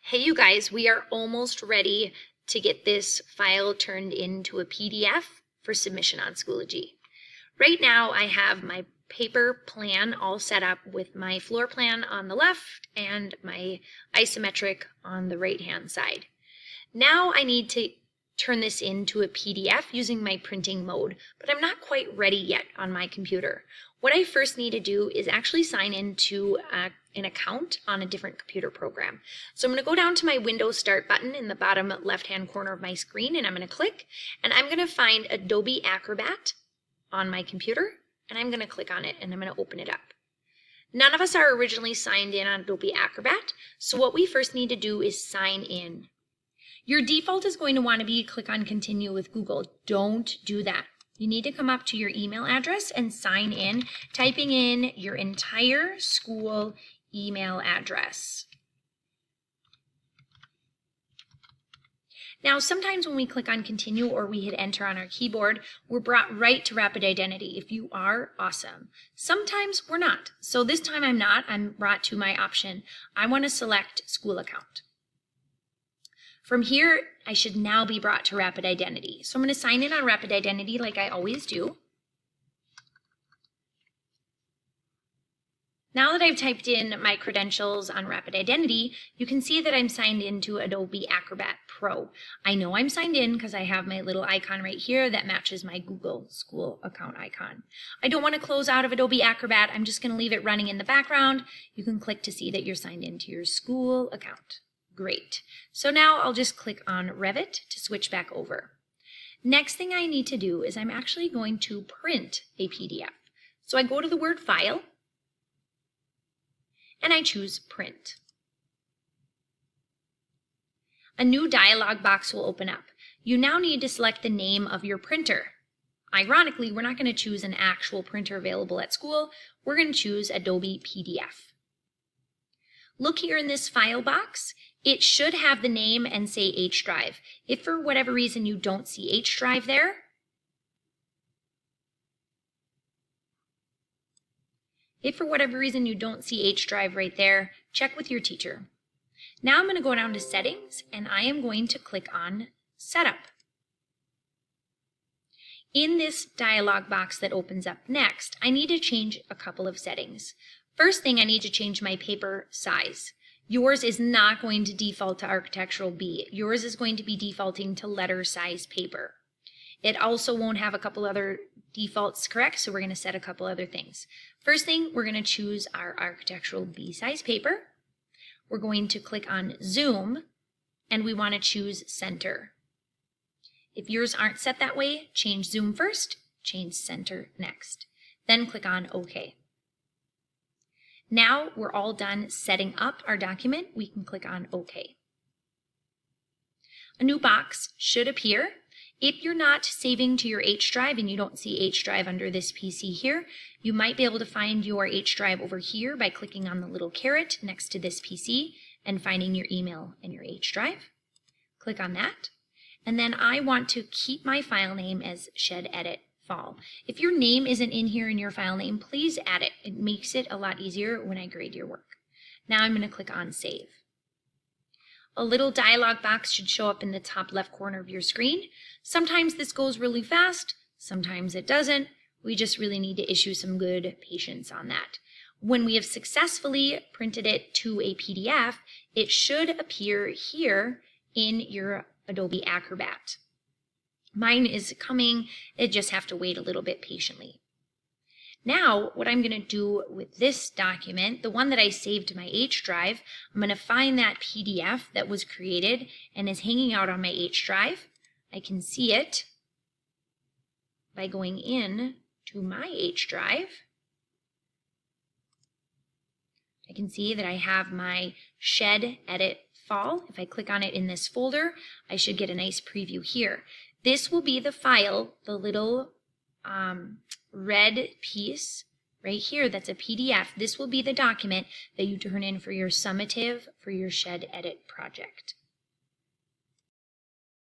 Hey you guys, we are almost ready to get this file turned into a PDF for submission on Schoology. Right now I have my paper plan all set up with my floor plan on the left and my isometric on the right hand side. Now I need to turn this into a PDF using my printing mode, but I'm not quite ready yet on my computer. What I first need to do is actually sign into an account on a different computer program. So I'm going to go down to my Windows Start button in the bottom left-hand corner of my screen, and I'm going to click, and I'm going to find Adobe Acrobat on my computer, and I'm going to click on it, and I'm going to open it up. None of us are originally signed in on Adobe Acrobat, so what we first need to do is sign in. Your default is going to want to be click on Continue with Google. Don't do that. You need to come up to your email address and sign in, typing in your entire school email address. Now, sometimes when we click on Continue or we hit Enter on our keyboard, we're brought right to Rapid Identity. If you are, awesome. Sometimes we're not. So this time I'm not. I'm brought to my option. I want to select School Account. From here, I should now be brought to Rapid Identity. So I'm going to sign in on Rapid Identity like I always do. Now that I've typed in my credentials on Rapid Identity, you can see that I'm signed into Adobe Acrobat Pro. I know I'm signed in because I have my little icon right here that matches my Google School account icon. I don't want to close out of Adobe Acrobat. I'm just going to leave it running in the background. You can click to see that you're signed into your school account. Great. So now I'll just click on Revit to switch back over. Next thing I need to do is I'm actually going to print a PDF. So I go to the word File, and I choose Print. A new dialog box will open up. You now need to select the name of your printer. Ironically, we're not going to choose an actual printer available at school. We're going to choose Adobe PDF. Look here in this file box. It should have the name and say H drive. If for whatever reason you don't see H drive there, right there, check with your teacher. Now I'm going to go down to Settings, and I am going to click on Setup. In this dialog box that opens up next, I need to change a couple of settings. First thing, I need to change my paper size. Yours is not going to default to Architectural B. Yours is going to be defaulting to letter size paper. It also won't have a couple other defaults correct, so we're going to set a couple other things. First thing, we're going to choose our Architectural B size paper. We're going to click on Zoom, and we want to choose Center. If yours aren't set that way, change Zoom first, change Center next. Then click on OK. Now we're all done setting up our document. We can click on OK. A new box should appear. If you're not saving to your H drive and you don't see H drive under this PC here, you might be able to find your H drive over here by clicking on the little caret next to this PC and finding your email and your H drive. Click on that. And then I want to keep my file name as Shed Edit Fall. If your name isn't in here in your file name, please add it. It makes it a lot easier when I grade your work. Now I'm going to click on Save. A little dialog box should show up in the top left corner of your screen. Sometimes this goes really fast, sometimes it doesn't. We just really need to issue some good patience on that. When we have successfully printed it to a PDF, it should appear here in your Adobe Acrobat. Mine is coming. It just have to wait a little bit patiently. Now, what I'm going to do with this document, the one that I saved to my H drive, I'm going to find that PDF that was created and is hanging out on my H drive. I can see it by going in to my H drive. I can see that I have my Shed Edit Fall. If I click on it in this folder, I should get a nice preview here. This will be the file, the little red piece right here that's a PDF. This will be the document that you turn in for your summative for your Shed Edit project.